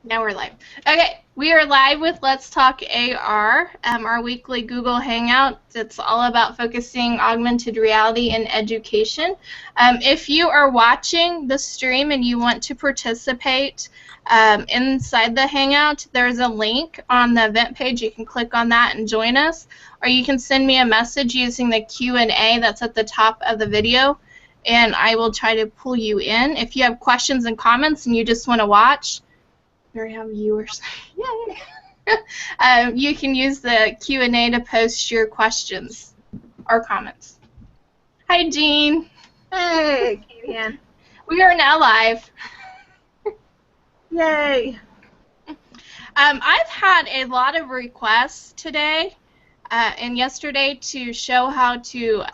Now we're live. Okay, we are live with Let's Talk AR, our weekly Google Hangout. It's all about focusing augmented reality in education. If you are watching the stream and you want to participate inside the Hangout, there's a link on the event page. You can click on that and join us, or you can send me a message using the Q&A that's at the top of the video, and I will try to pull you in. If you have questions and comments and you just want to watch, we have viewers. Yay! You can use the Q&A to post your questions or comments. Hi, Jean. Hey, Katie Ann. We are now live. Yay. I've had a lot of requests today and yesterday to show how to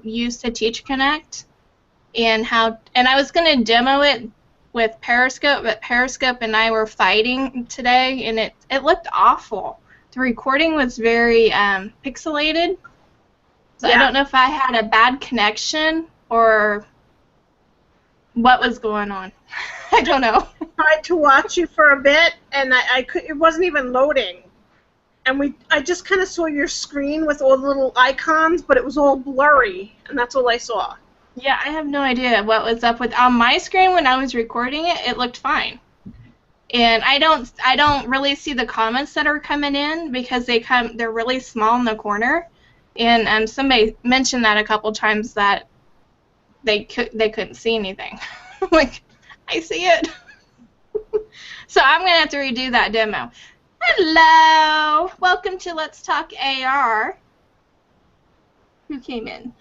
use the Teach Connect and I was going to demo it with Periscope, but Periscope and I were fighting today, and it looked awful. The recording was very pixelated, so yeah. I don't know if I had a bad connection or what was going on. I don't know. I tried to watch you for a bit, and it wasn't even loading. And I just kind of saw your screen with all the little icons, but it was all blurry, and that's all I saw. Yeah, I have no idea what was up with on my screen when I was recording it. It looked fine, and I don't really see the comments that are coming in because they're really small in the corner, and somebody mentioned that a couple times that they couldn't see anything. Like, I see it. So I'm gonna have to redo that demo. Hello, welcome to Let's Talk AR. Who came in?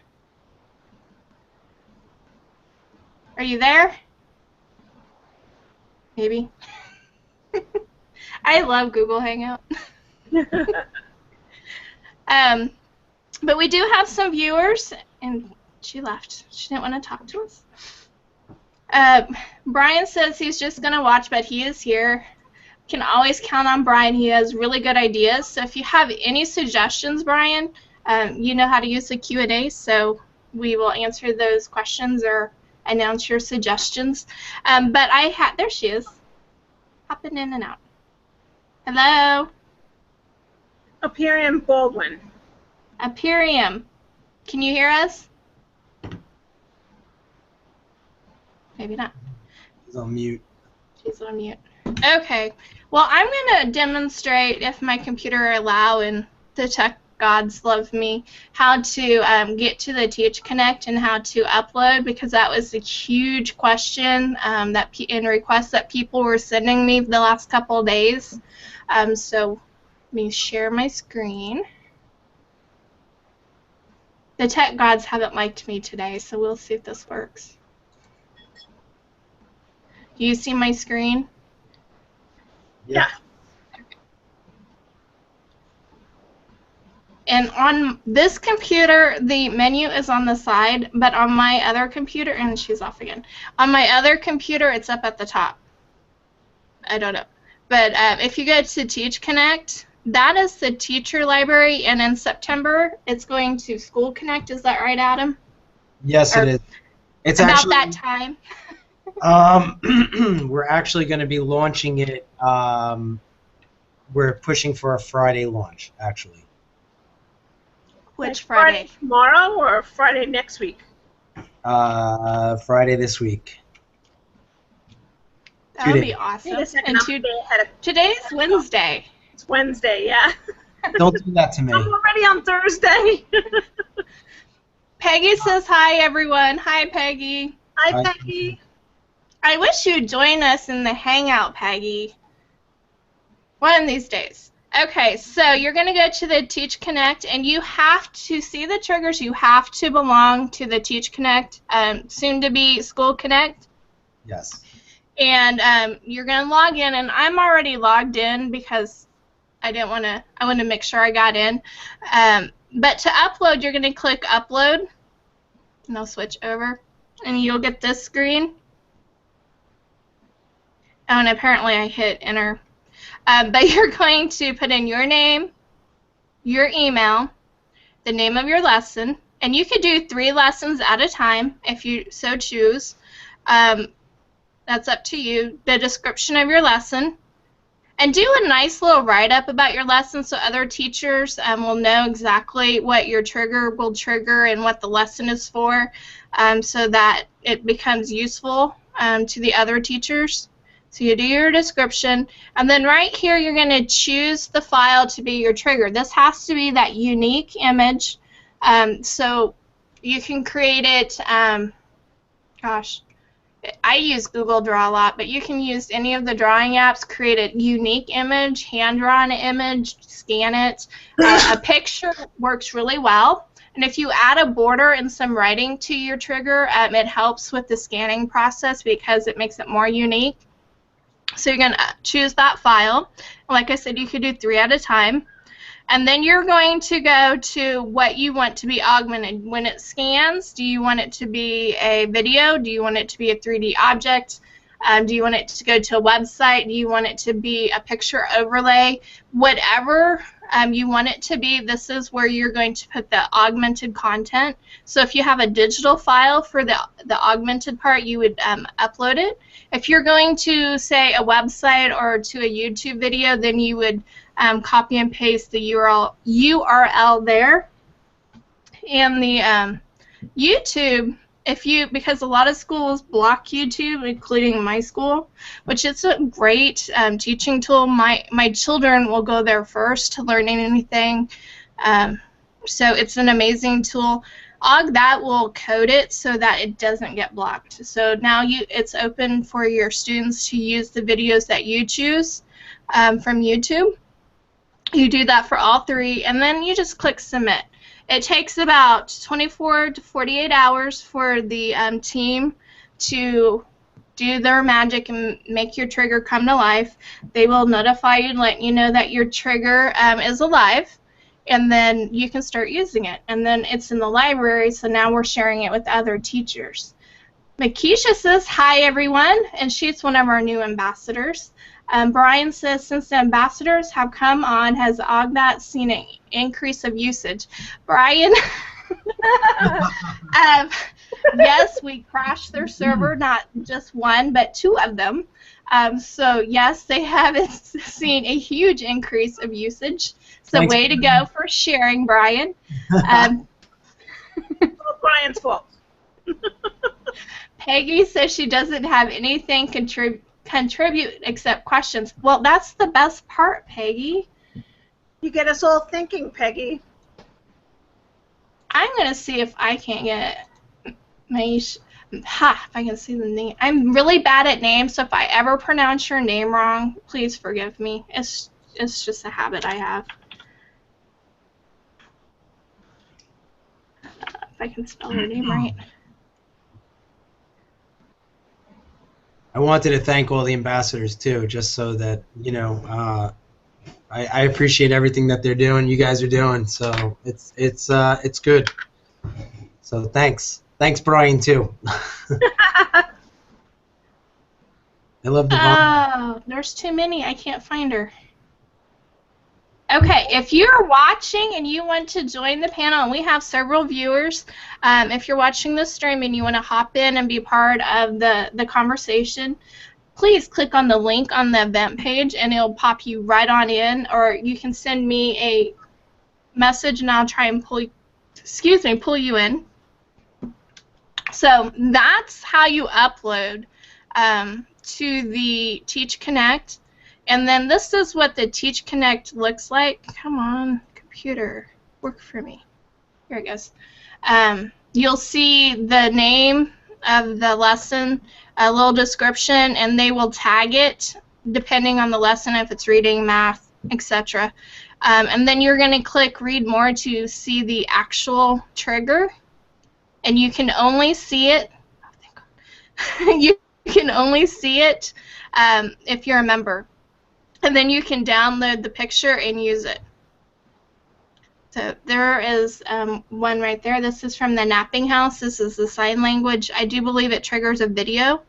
Are you there? Maybe. I love Google Hangout. But we do have some viewers, and she left. She didn't want to talk to us. Brian says he's just going to watch, but he is here. Can always count on Brian. He has really good ideas. So if you have any suggestions, Brian, you know how to use the Q&A, so we will answer those questions or announce your suggestions. But there she is, hopping in and out. Hello. Aperium Baldwin. Aperium, can you hear us? Maybe not. She's on mute. She's on mute. Okay. Well, I'm going to demonstrate, if my computer will allow and the tech gods love me, how to get to the Teach Connect and how to upload, because that was a huge question and request that people were sending me the last couple of days. So let me share my screen. The tech gods haven't liked me today, so we'll see if this works. Do you see my screen? Yeah. And on this computer, the menu is on the side, but on my other computer, and she's off again. On my other computer, it's up at the top. I don't know. But if you go to Teach Connect, that is the teacher library, and in September, it's going to School Connect. Is that right, Adam? Yes, it is. It's about actually, that time. We're actually going to be launching it. We're pushing for a Friday launch, actually. Which Friday? Tomorrow or Friday next week? Friday this week. That would be awesome. And today's Wednesday. It's Wednesday, yeah. Don't do that to me. I'm already on Thursday. Peggy says hi, everyone. Hi, Peggy. Hi, Peggy. I wish you'd join us in the Hangout, Peggy. One of these days. Okay, so you're going to go to the Teach Connect, and you have to see the triggers. You have to belong to the Teach Connect, soon to be School Connect. Yes. And you're going to log in, and I'm already logged in because I want to make sure I got in. But to upload, you're going to click Upload, and I'll switch over, and you'll get this screen. Oh, and apparently I hit Enter. But you're going to put in your name, your email, the name of your lesson, and you could do 3 lessons at a time if you so choose. That's up to you. The description of your lesson, And do a nice little write-up about your lesson so other teachers will know exactly what your trigger will trigger and what the lesson is for, so that it becomes useful to the other teachers. So you do your description, and then right here you're going to choose the file to be your trigger. This has to be that unique image, so you can create it, gosh, I use Google Draw a lot, but you can use any of the drawing apps, create a unique image, hand-drawn image, scan it. A picture works really well. And if you add a border and some writing to your trigger, it helps with the scanning process because it makes it more unique. So you're going to choose that file. Like I said, you could do 3 at a time. And then you're going to go to what you want to be augmented. When it scans, do you want it to be a video? Do you want it to be a 3D object? Do you want it to go to a website? Do you want it to be a picture overlay? Whatever you want it to be, this is where you're going to put the augmented content. So if you have a digital file for the augmented part, you would upload it. If you're going to, say, a website or to a YouTube video, then you would copy and paste the URL there. And the YouTube, because a lot of schools block YouTube, including my school, which is a great teaching tool. My children will go there first to learn anything. So it's an amazing tool. That will code it so that it doesn't get blocked. So now it's open for your students to use the videos that you choose from YouTube. You do that for all 3, and then you just click submit. It takes about 24 to 48 hours for the team to do their magic and make your trigger come to life. They will notify you, letting you know that your trigger is alive, and then you can start using it. And then it's in the library, so now we're sharing it with other teachers. Makisha says, hi everyone, and she's one of our new ambassadors. Brian says, since the ambassadors have come on, has Augmat seen an increase of usage? Brian, yes, we crashed their server, not just one, but 2 of them. So yes, they have seen a huge increase of usage. So Thanks, way to go for sharing, Brian. Brian's fault. Peggy says she doesn't have anything contribute except questions. Well, that's the best part, Peggy. You get us all thinking, Peggy. I'm going to see if I can get if I can see the name. I'm really bad at names, so if I ever pronounce your name wrong, please forgive me. It's just a habit I have. If I can spell her name right. I wanted to thank all the ambassadors too, just so that I appreciate everything that they're doing. You guys are doing, so it's good. So thanks Brian too. I love the. Oh, there's too many. I can't find her. Okay, if you're watching and you want to join the panel, and we have several viewers, if you're watching the stream and you want to hop in and be part of the conversation, please click on the link on the event page and it'll pop you right on in, or you can send me a message and I'll try and pull you in. So that's how you upload to the Teach Connect. And then this is what the Teach Connect looks like. Come on, computer, work for me. Here it goes. You'll see the name of the lesson, a little description, and they will tag it depending on the lesson, if it's reading, math, etc. And then you're going to click Read More to see the actual trigger. And you can only see it. Oh, thank God. You can only see it if you're a member. And then you can download the picture and use it. So there is one right there. This is from the Napping House. This is the sign language. I do believe it triggers a video.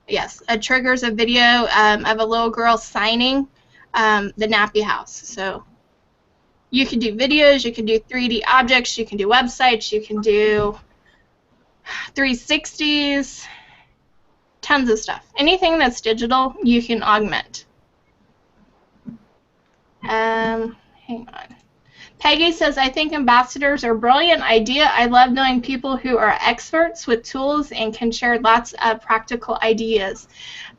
Yes, it triggers a video of a little girl signing the Nappy House. So you can do videos, you can do 3D objects, you can do websites, you can do 360s, tons of stuff. Anything that's digital, you can augment. Hang on. Peggy says, I think ambassadors are a brilliant idea. I love knowing people who are experts with tools and can share lots of practical ideas.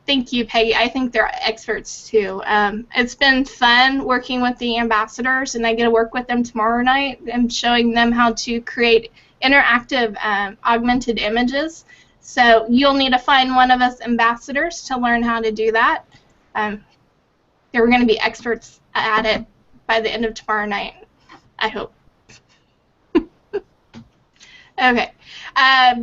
Thank you, Peggy. I think they're experts too. It's been fun working with the ambassadors, and I get to work with them tomorrow night and showing them how to create interactive augmented images. So you'll need to find one of us ambassadors to learn how to do that. They're going to be experts at it by the end of tomorrow night, I hope. Okay.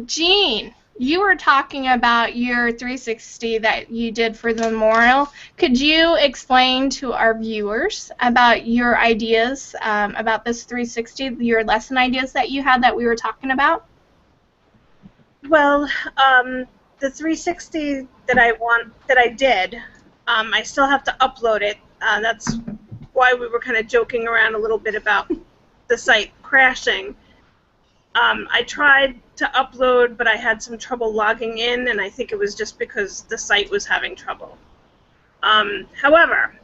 Jean, you were talking about your 360 that you did for the memorial. Could you explain to our viewers about your ideas about this 360, your lesson ideas that you had that we were talking about? Well, the 360 that I did, I still have to upload it. That's why we were kind of joking around a little bit about the site crashing. I tried to upload, but I had some trouble logging in, and I think it was just because the site was having trouble. However,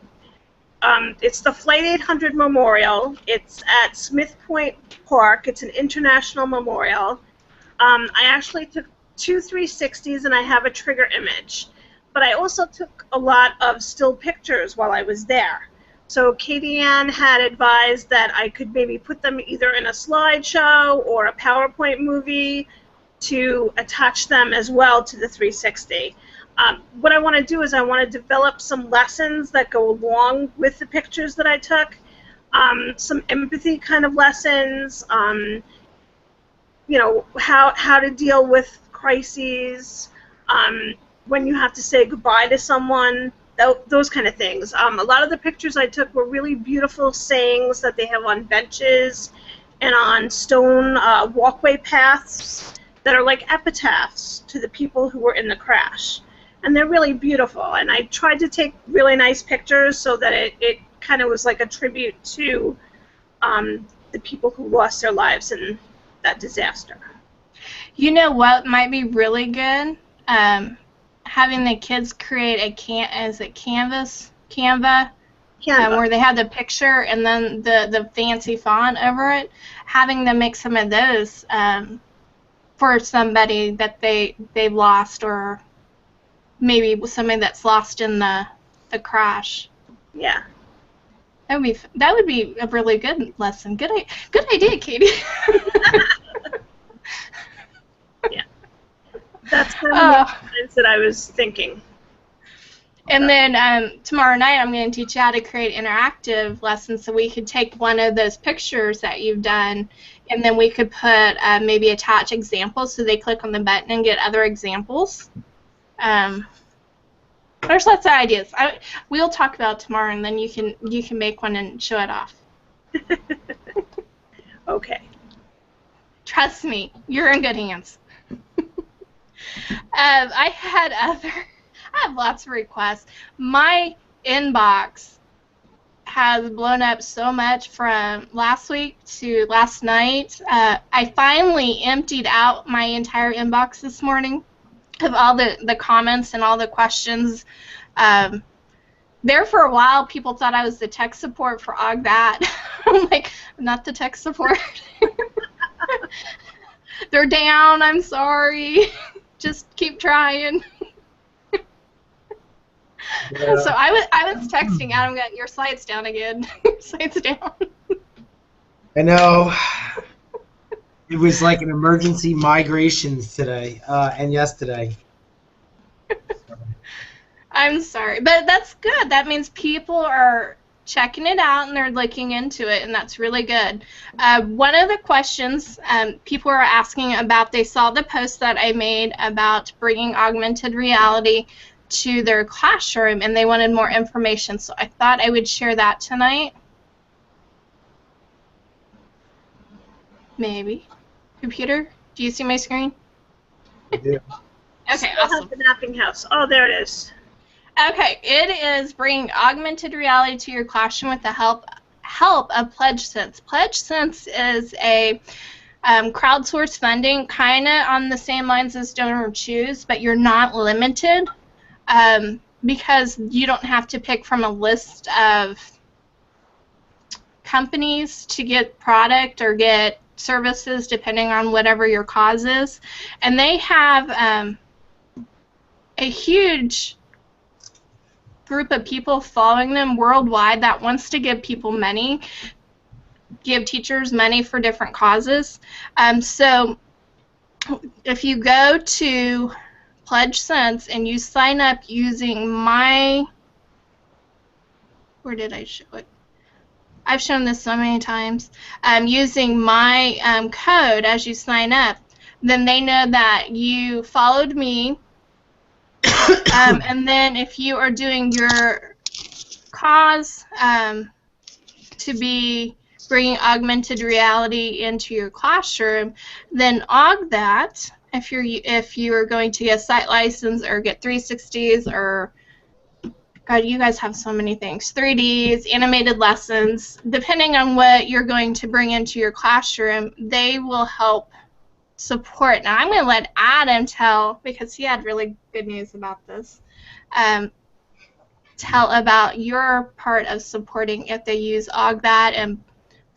it's the Flight 800 Memorial. It's at Smith Point Park. It's an international memorial. I actually took 2 360s, and I have a trigger image. But I also took a lot of still pictures while I was there. So Katie Ann had advised that I could maybe put them either in a slideshow or a PowerPoint movie to attach them as well to the 360. What I want to do is I want to develop some lessons that go along with the pictures that I took, some empathy kind of lessons, you know, how to deal with crises, when you have to say goodbye to someone, those kind of things. A lot of the pictures I took were really beautiful sayings that they have on benches and on stone walkway paths that are like epitaphs to the people who were in the crash. And they're really beautiful. And I tried to take really nice pictures so that it kind of was like a tribute to the people who lost their lives in that disaster. You know what might be really good? Having the kids create a Canva, where they have the picture and then the fancy font over it. Having them make some of those for somebody that they lost, or maybe somebody that's lost in the crash. Yeah. That would be a really good lesson. Good idea, Katie. Yeah. That's kind of the things that I was thinking. And then tomorrow night I'm going to teach you how to create interactive lessons, so we could take one of those pictures that you've done, and then we could put maybe attach examples so they click on the button and get other examples. There's lots of ideas. We'll talk about it tomorrow, and then you can make one and show it off. Okay. Trust me, you're in good hands. I have lots of requests. My inbox has blown up so much from last week to last night. I finally emptied out my entire inbox this morning of all the comments and all the questions. There for a while, people thought I was the tech support for AugThat. I'm like, I'm not the tech support. They're down, I'm sorry. Just keep trying. Yeah. So I was texting Adam, going, your site's down again. Your site's down. I know. It was like an emergency migrations today and yesterday. I'm sorry, but that's good. That means people are checking it out and they're looking into it, and that's really good. One of the questions people are asking about, they saw the post that I made about bringing augmented reality to their classroom, and they wanted more information, so I thought I would share that tonight. Maybe. Computer, do you see my screen? I do. Okay, Still awesome. have the napping house. Oh, there it is. Okay, it is bringing augmented reality to your classroom with the help of PledgeSense. PledgeSense is a crowdsourced funding, kind of on the same lines as Donor Choose, but you're not limited because you don't have to pick from a list of companies to get product or get services depending on whatever your cause is, and they have a huge group of people following them worldwide that wants to give people money, give teachers money for different causes. So if you go to Pledge Cents and you sign up using my, where did I show it? I've shown this so many times. Using my code as you sign up, then they know that you followed me. And then if you are doing your cause to be bringing augmented reality into your classroom, then that, if you're going to get site license or get 360s or, God, you guys have so many things, 3Ds, animated lessons, depending on what you're going to bring into your classroom, they will help support. Now I'm going to let Adam tell, because he had really good news about this, tell about your part of supporting if they use that and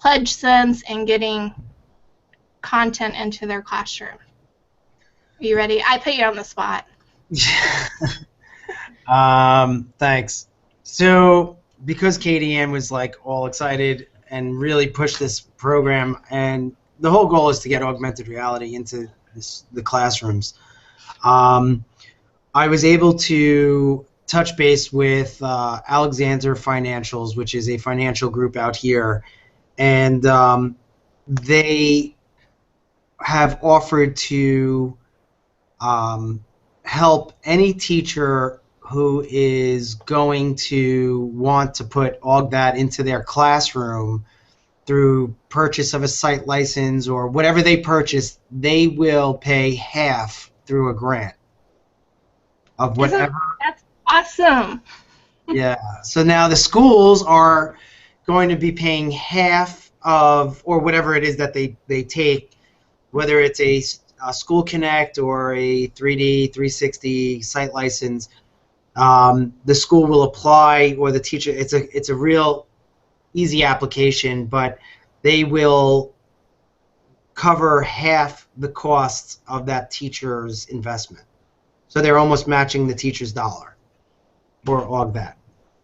Pledge Sense and getting content into their classroom. Are you ready? I put you on the spot. Thanks. So because Katie Ann was like all excited and really pushed this program, and the whole goal is to get augmented reality into the classrooms, I was able to touch base with Alexander Financials, which is a financial group out here, and they have offered to help any teacher who is going to want to put that into their classroom through purchase of a site license or whatever they purchase. They will pay half through a grant of whatever. That's awesome. Yeah. So now the schools are going to be paying half of, or whatever it is that they take, whether it's a School Connect or a 3D 360 site license. The school will apply, or the teacher. It's a real easy application, but they will cover half the costs of that teacher's investment. So they're almost matching the teacher's dollar for that.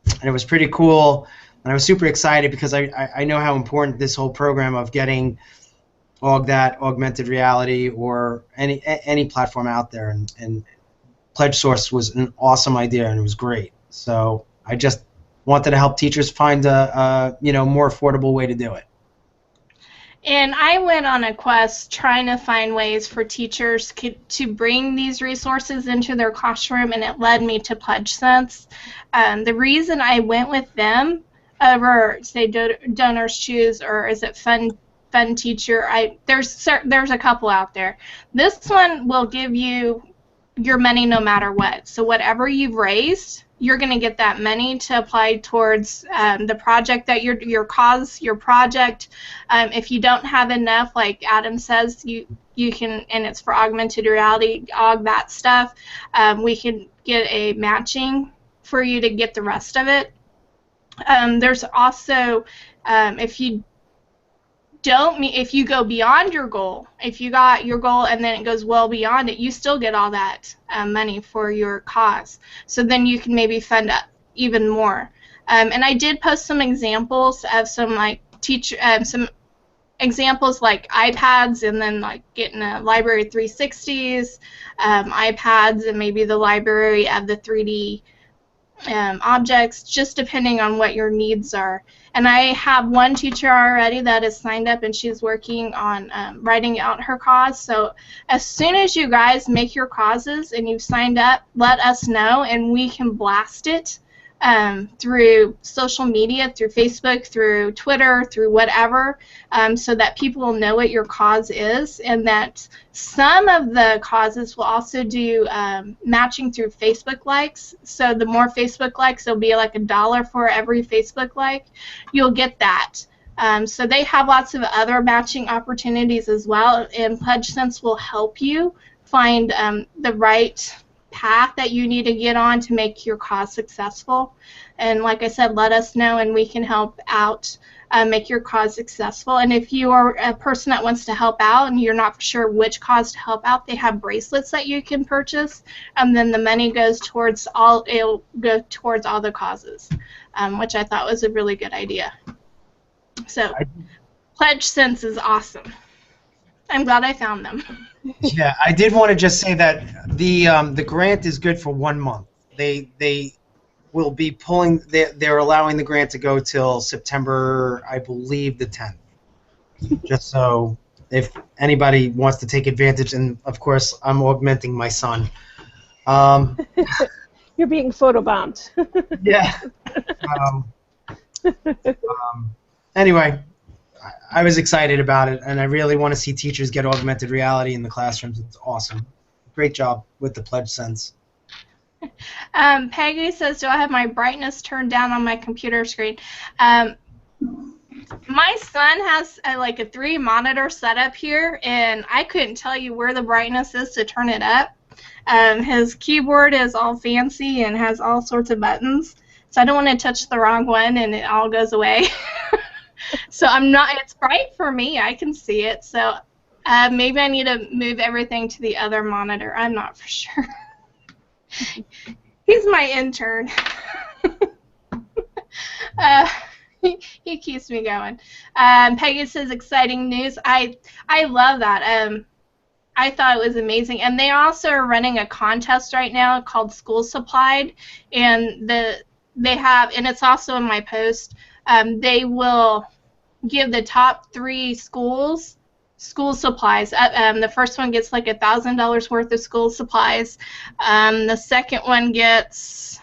And it was pretty cool, and I was super excited because I know how important this whole program of getting augmented reality, or any platform out there, and Pledge Source was an awesome idea, and it was great. So I just wanted to help teachers find a more affordable way to do it. And I went on a quest trying to find ways for teachers to bring these resources into their classroom, and it led me to Pledge Sense. The reason I went with them over, say, Donors Choose, or is it Fun Teacher? There's a couple out there. This one will give you your money no matter what. So whatever you've raised, you're going to get that money to apply towards the project that your cause, your project. If you don't have enough, like Adam says, you can, and it's for augmented reality, that stuff, we can get a matching for you to get the rest of it. There's also, if you go beyond your goal, if you got your goal and then it goes well beyond it, you still get all that money for your cause. So then you can maybe fund up even more. And I did post some examples of some some examples like iPads, and then like getting a library 360s, iPads, and maybe the library of the 3D objects, just depending on what your needs are. And I have one teacher already that is signed up, and she's working on writing out her cause. So as soon as you guys make your causes and you've signed up, let us know, and we can blast it through social media, through Facebook, through Twitter, through whatever, so that people will know what your cause is, and that some of the causes will also do matching through Facebook likes. So the more Facebook likes, there'll be like $1 for every Facebook like. You'll get that. So they have lots of other matching opportunities as well, and Pledge Sense will help you find the right path that you need to get on to make your cause successful. And like I said, let us know and we can help out, make your cause successful. And if you are a person that wants to help out and you're not sure which cause to help out, they have bracelets that you can purchase, and then the money goes towards it'll go towards all the causes, which I thought was a really good idea. So Pledge Sense is awesome. I'm glad I found them. Yeah, I did want to just say that the grant is good for 1 month. They will be pulling. They're allowing the grant to go till September, I believe, the 10th. Just so if anybody wants to take advantage, and of course I'm augmenting my son. You're being photobombed. Yeah. Anyway. I was excited about it, and I really want to see teachers get augmented reality in the classrooms. It's awesome. Great job with the Pledge Sense. Peggy says, do I have my brightness turned down on my computer screen? My son has like a 3-monitor setup here, and I couldn't tell you where the brightness is to turn it up. His keyboard is all fancy and has all sorts of buttons, so I don't want to touch the wrong one and it all goes away. So it's bright for me. I can see it. So maybe I need to move everything to the other monitor. I'm not for sure. He's my intern. He keeps me going. Peggy says, exciting news. I love that. I thought it was amazing. And they also are running a contest right now called School Supplied. And they have, and it's also in my post, they will give the top 3 schools school supplies. The first one gets like $1,000 worth of school supplies. The second one gets,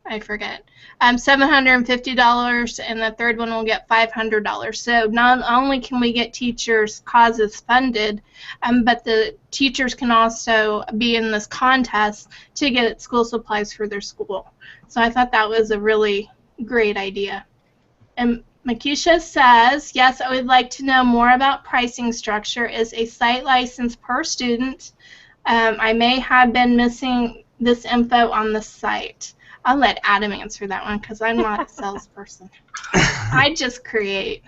I forget, $750, and the third one will get $500. So not only can we get teachers' causes funded, but the teachers can also be in this contest to get school supplies for their school. So I thought that was a really great idea. And Makisha says, yes, I would like to know more about pricing structure. Is a site license per student? I may have been missing this info on the site. I'll let Adam answer that one because I'm not a salesperson. I just create.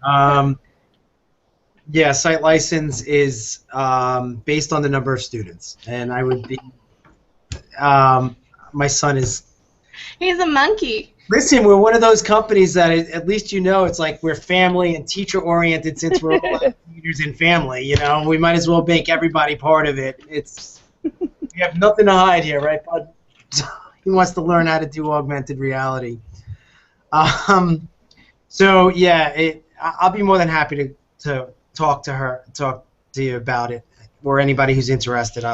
Yeah, site license is based on the number of students, and I would be. My son is. He's a monkey. Listen, we're one of those companies that at least it's like we're family and teacher-oriented since we're all leaders in family, We might as well make everybody part of it. We have nothing to hide here, right, bud? He wants to learn how to do augmented reality. So, yeah, I'll be more than happy to talk to you about it, or anybody who's interested.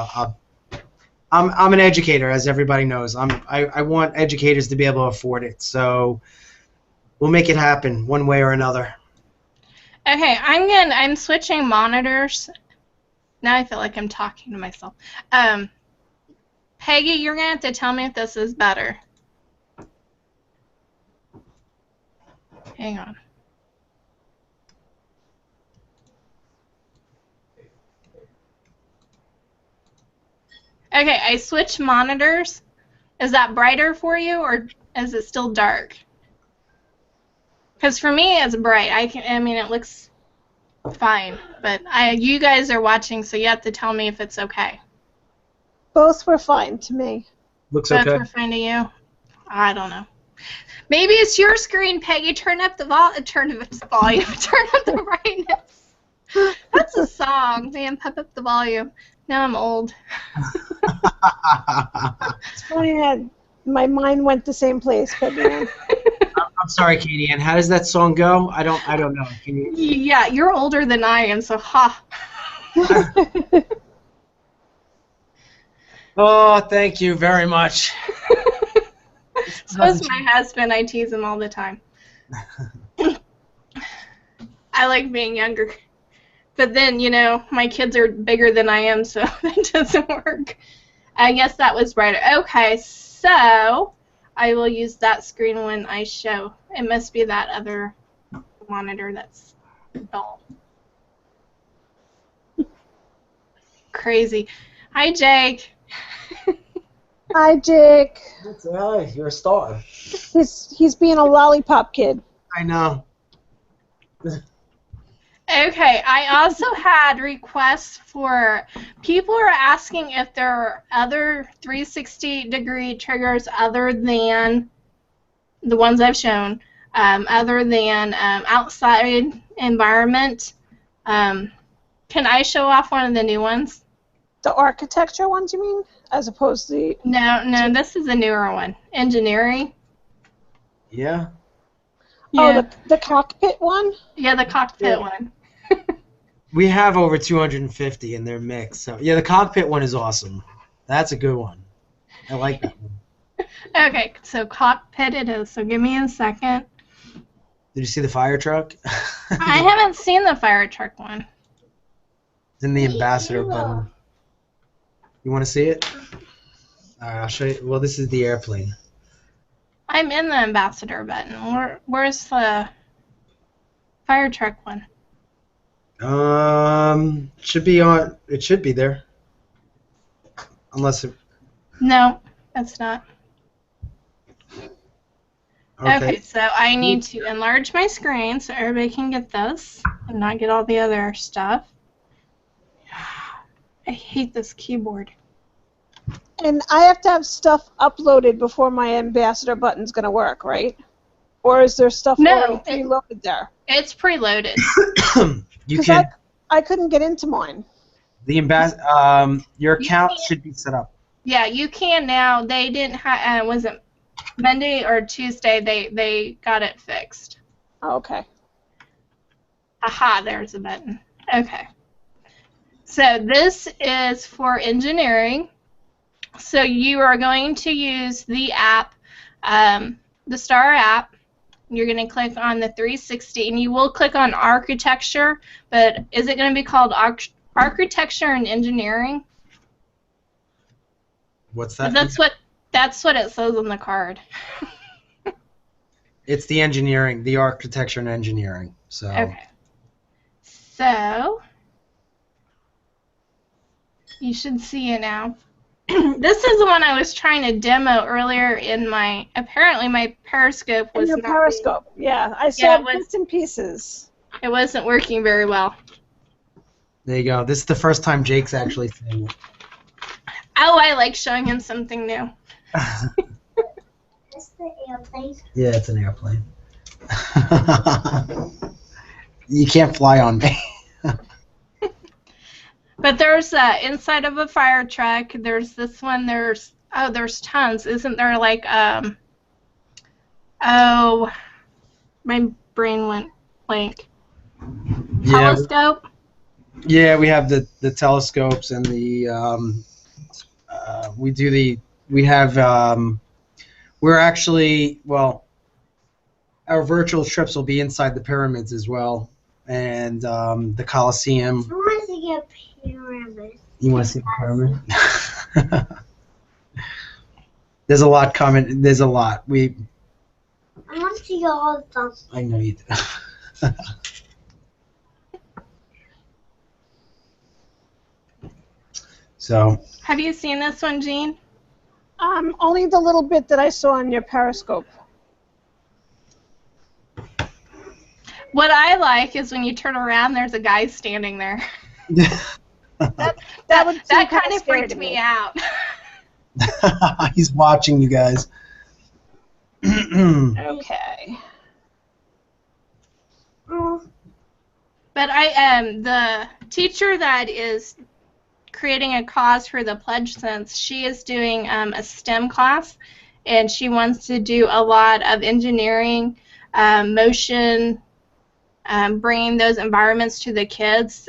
I'm an educator, as everybody knows. I want educators to be able to afford it, so we'll make it happen one way or another. Okay, I'm switching monitors. Now I feel like I'm talking to myself. Peggy, you're gonna have to tell me if this is better. Hang on. Okay, I switched monitors. Is that brighter for you, or is it still dark? Because for me, it's bright. I mean, it looks fine, but you guys are watching, so you have to tell me if it's okay. Both were fine to me. Looks okay. Both were fine to you? I don't know. Maybe it's your screen, Peggy. Turn up the volume. Turn up the brightness. That's a song. Man, pump up the volume. Now I'm old. It's funny that my mind went the same place, but man. I'm sorry, Katie Ann. How does that song go? I don't know. Can you? Yeah, you're older than I am, so ha. Oh, thank you very much. So is my husband. I tease him all the time. I like being younger. But then, my kids are bigger than I am, so that doesn't work. I guess that was brighter. Okay, so I will use that screen when I show. It must be that other monitor that's dull. Crazy. Hi, Jake. Hi, Jake. Hi, you're a star. He's being a lollipop kid. I know. Okay, I also had requests for people are asking if there are other 360-degree triggers other than the ones I've shown, other than outside environment. Can I show off one of the new ones? The architecture ones, you mean? As opposed to... No, this is a newer one. Engineering. Yeah. Yeah. Oh, the cockpit one? Yeah, the cockpit Yeah. one. We have over 250 in their mix. So yeah, the cockpit one is awesome. That's a good one. I like that one. Okay, so cockpit it is. So give me a second. Did you see the fire truck? I haven't seen the fire truck one. It's in the ambassador button. You want to see it? All right, I'll show you. Well, this is the airplane. I'm in the ambassador button. Where's the fire truck one? Should be on. It should be there. Unless it. No, that's not. Okay. Okay, so I need to enlarge my screen so everybody can get this and not get all the other stuff. I hate this keyboard. And I have to have stuff uploaded before my ambassador button's going to work, right? Or is there stuff already preloaded there? It's preloaded. You can. I couldn't get into mine. The your account should be set up. Yeah, you can now. They didn't have. Was it Monday or Tuesday? They got it fixed. Oh, okay. Aha, there's a button. Okay. So this is for engineering. So you are going to use the app, the STAR app. You're going to click on the 360, and you will click on architecture, but is it going to be called architecture and engineering? What's that? That's what it says on the card. It's the engineering, the architecture and engineering. So. Okay. So you should see it now. This is the one I was trying to demo earlier in my. Apparently, my Periscope was in your not. Periscope, yeah. I saw bits and pieces. It wasn't working very well. There you go. This is the first time Jake's actually seeing it. Oh, I like showing him something new. Is the airplane? Yeah, it's an airplane. You can't fly on me. But there's inside of a fire truck. There's this one. There's tons. Isn't there like oh, my brain went blank. Yeah. Telescope. Yeah, we have the telescopes and the we're actually, well, our virtual trips will be inside the pyramids as well, and the Colosseum. I want to see a pyramid. You want to see the pyramid? There's a lot coming. There's a lot. I want to see all of them. I know you do. So. Have you seen this one, Jean? Only the little bit that I saw on your Periscope. What I like is when you turn around, there's a guy standing there. that kind of freaked me out. He's watching you guys. Okay. But the teacher that is creating a cause for the Pledge Sense, she is doing a STEM class, and she wants to do a lot of engineering, motion, bringing those environments to the kids,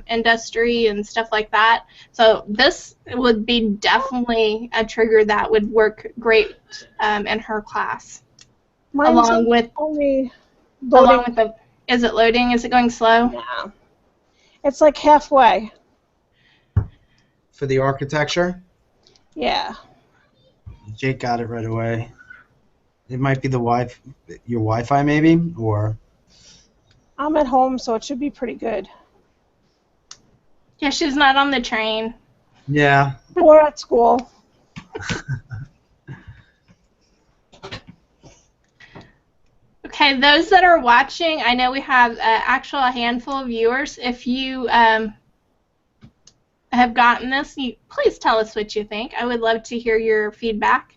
industry and stuff like that. So this would be definitely a trigger that would work great in her class. Along with the, is it loading? Is it going slow? Yeah. It's like halfway. For the architecture? Yeah. Jake got it right away. It might be your Wi-Fi maybe, or... I'm at home, so it should be pretty good. Yeah, she's not on the train. Yeah. Or at school. Okay, those that are watching, I know we have actual a handful of viewers. If you have gotten this, please tell us what you think. I would love to hear your feedback.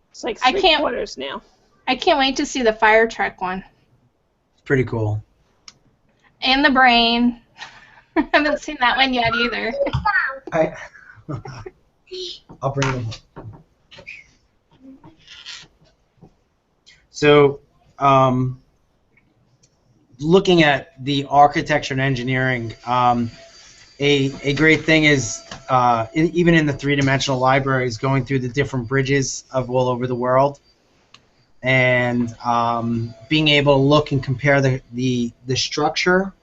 It's like I can't- three-quarters now. I can't wait to see the fire truck one. It's pretty cool. And the brain. I haven't seen that one yet either. I'll bring them. So, looking at the architecture and engineering, a great thing is even in the three-dimensional libraries, going through the different bridges of all over the world, and being able to look and compare the structure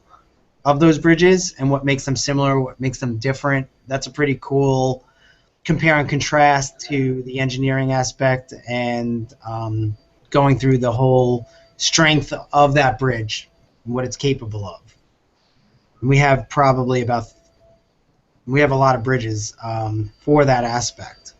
of those bridges and what makes them similar, what makes them different. That's a pretty cool compare and contrast to the engineering aspect, and going through the whole strength of that bridge and what it's capable of. We have a lot of bridges for that aspect.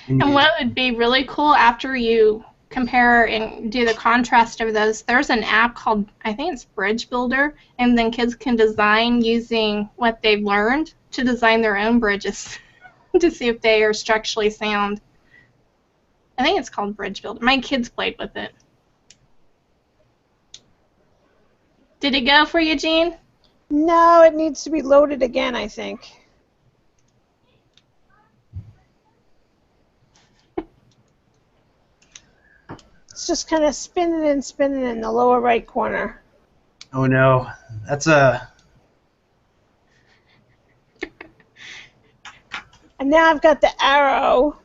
And what would be really cool after you compare and do the contrast of those, there's an app called, I think it's Bridge Builder, and then kids can design using what they've learned to design their own bridges to see if they are structurally sound. I think it's called Bridge Builder. My kids played with it. Did it go for you, Jean? No, it needs to be loaded again, I think. It's just kind of spinning in the lower right corner. Oh no, that's a. And now I've got the arrow.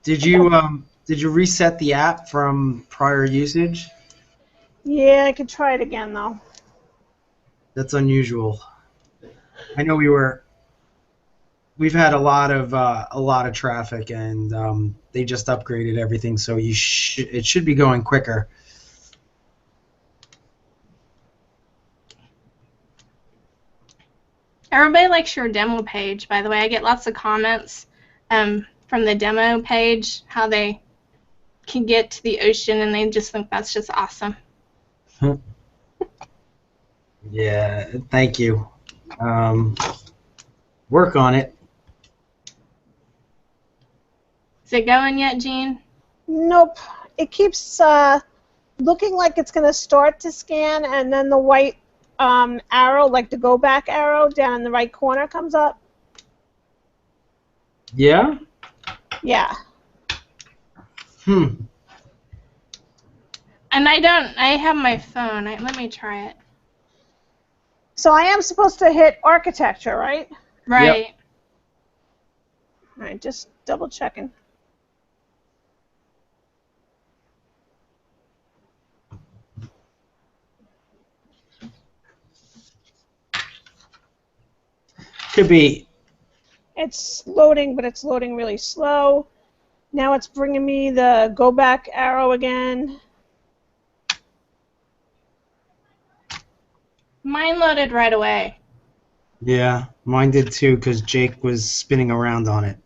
Did you reset the app from prior usage? Yeah, I could try it again though. That's unusual. I know we've had a lot of traffic, and they just upgraded everything, so it should be going quicker. Everybody likes your demo page, by the way. I get lots of comments from the demo page, how they can get to the ocean, and they just think that's just awesome. Yeah, thank you. Work on it. Is it going yet, Jean? Nope. It keeps looking like it's going to start to scan, and then the white arrow, like the go back arrow down in the right corner, comes up. Yeah? Yeah. And I have my phone. Let me try it. So I am supposed to hit architecture, right? Right. Yep. All right, just double checking. Could be. It's loading, but it's loading really slow. Now it's bringing me the go back arrow again. Mine loaded right away. Yeah, mine did too, because Jake was spinning around on it.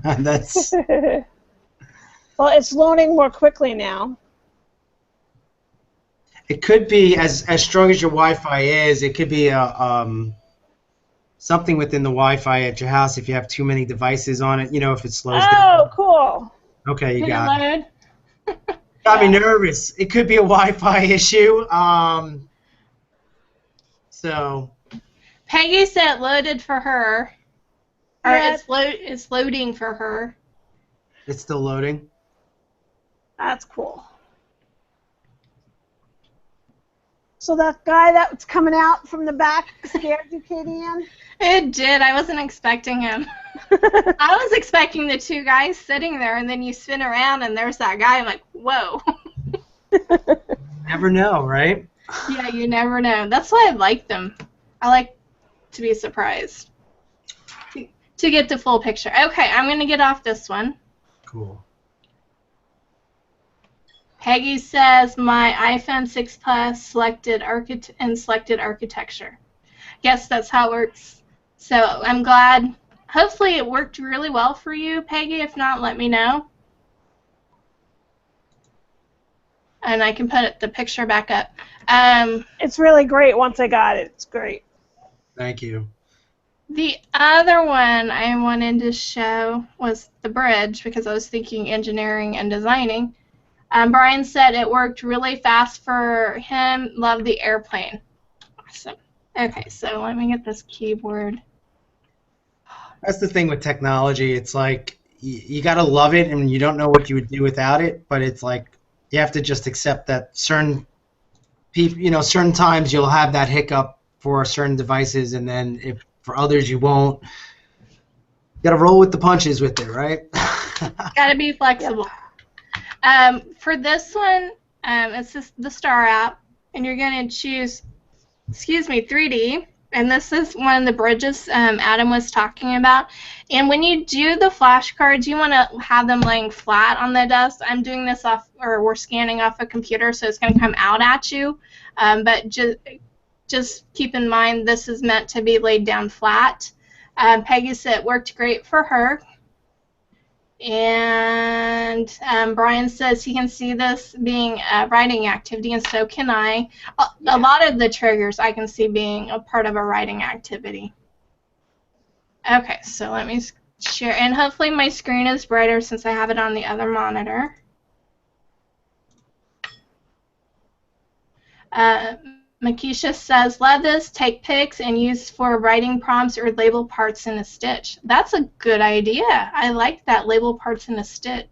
That's. Well, it's loading more quickly now. It could be as strong as your Wi-Fi is. It could be a something within the Wi-Fi at your house if you have too many devices on it. You know, if it slows down. Oh, cool. Okay, you Did got it. it load? Got me nervous. It could be a Wi-Fi issue. So. Peggy said it loaded for her. Or Yeah. it's loading for her. It's still loading. That's cool. So that guy that's coming out from the back scared you, Katie Ann? It did. I wasn't expecting him. I was expecting the two guys sitting there, and then you spin around, and there's that guy. I'm like, whoa. Never know, right? Yeah, you never know. That's why I like them. I like to be surprised. To get the full picture. Okay, I'm going to get off this one. Cool. Peggy says my iPhone 6 Plus selected architecture. Yes, that's how it works. So I'm glad. Hopefully it worked really well for you, Peggy. If not, let me know. And I can put the picture back up. It's really great once I got it. It's great. Thank you. The other one I wanted to show was the bridge because I was thinking engineering and designing. Brian said it worked really fast for him. Loved the airplane. Awesome. Okay, so let me get this keyboard. That's the thing with technology. It's like you got to love it, and you don't know what you would do without it. But it's like you have to just accept that certain people, certain times you'll have that hiccup for certain devices, and then if for others you won't. You got to roll with the punches with it, right? Got to be flexible. For this one, it's just the Star app, and you're going to choose, 3D. And this is one of the bridges Adam was talking about. And when you do the flashcards, you want to have them laying flat on the desk. I'm doing this we're scanning off a computer, so it's going to come out at you. But just keep in mind this is meant to be laid down flat. Peggy said it worked great for her. And Brian says he can see this being a writing activity, and so can I. A lot of the triggers I can see being a part of a writing activity. Okay, so let me share, and hopefully my screen is brighter since I have it on the other monitor. Makisha says, love this, take pics and use for writing prompts or label parts in a stitch. That's a good idea. I like that, label parts in a stitch.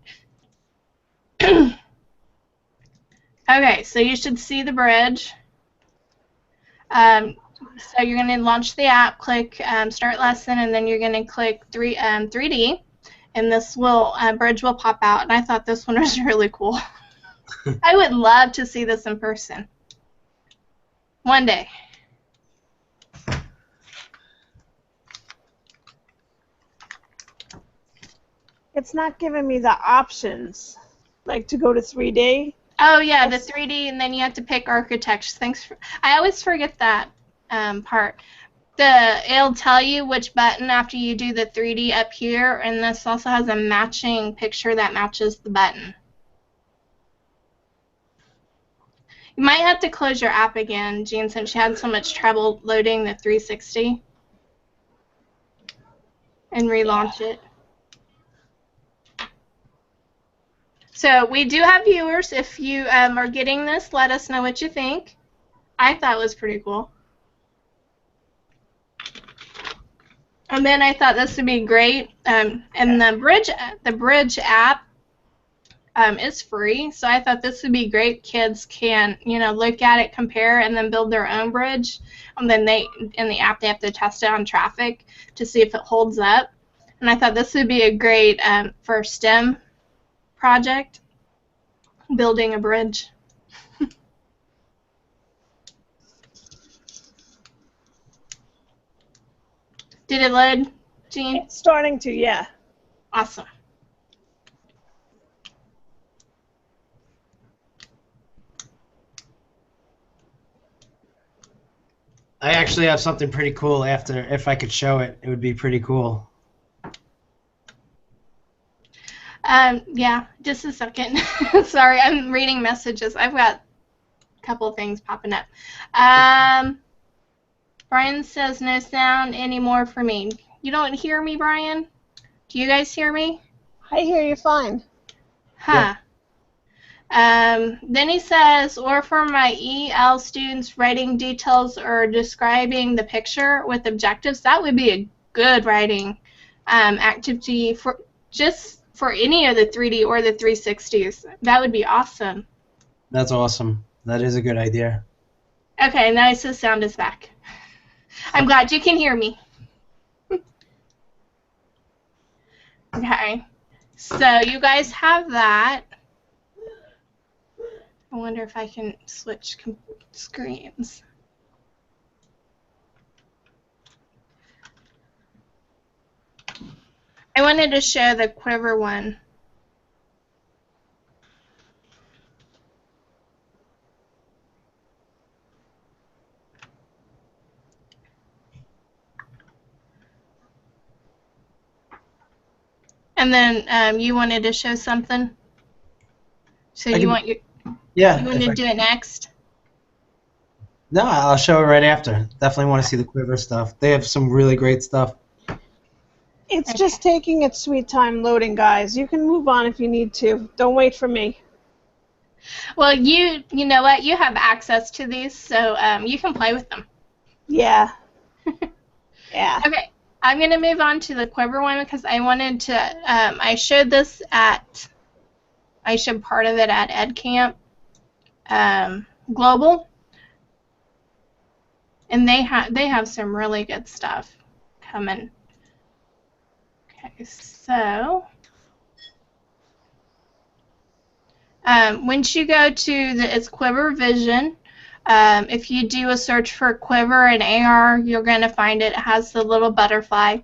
Okay, so you should see the bridge. So you're going to launch the app, click Start Lesson, and then you're going to click 3D, and this bridge will pop out. And I thought this one was really cool. I would love to see this in person. One day. It's not giving me the options, like to go to 3D. Oh yeah, the 3D, and then you have to pick architecture. I always forget that part. It'll tell you which button after you do the 3D up here, and this also has a matching picture that matches the button. You might have to close your app again, Jean, since you had so much trouble loading the 360, and relaunch it. So we do have viewers. If you are getting this, let us know what you think. I thought it was pretty cool. And then I thought this would be great. And the Bridge app is free, so I thought this would be great. Kids can, look at it, compare, and then build their own bridge. And then in the app, they have to test it on traffic to see if it holds up. And I thought this would be a great for STEM project, building a bridge. Did it load, Jean? It's starting to, yeah. Awesome. I actually have something pretty cool after. If I could show it, it would be pretty cool. Yeah, just a second. Sorry, I'm reading messages. I've got a couple of things popping up. Brian says no sound anymore for me. You don't hear me, Brian? Do you guys hear me? I hear you fine. Huh. Yeah. Then he says, or for my EL students, writing details or describing the picture with objectives. That would be a good writing activity for any of the 3D or the 360s. That would be awesome. That's awesome. That is a good idea. Okay, now the sound is back. I'm glad you can hear me. Okay, so you guys have that. I wonder if I can switch screens. I wanted to show the Quiver one. And then you wanted to show something? So I you can, want you yeah, want if to I do it next? no, I'll show it right after. Definitely want to see the quiver stuff. They have some really great stuff. It's Okay. just taking its sweet time loading, guys. You can move on if you need to. Don't wait for me. Well, you know what? You have access to these, so you can play with them. Yeah. Yeah. Okay, I'm going to move on to the quiver one because I wanted to, I showed this at, I showed part of it at EdCamp Global, and they have some really good stuff coming. Okay, so once you go to it's Quiver Vision, if you do a search for Quiver and AR, you're going to find it. It has the little butterfly.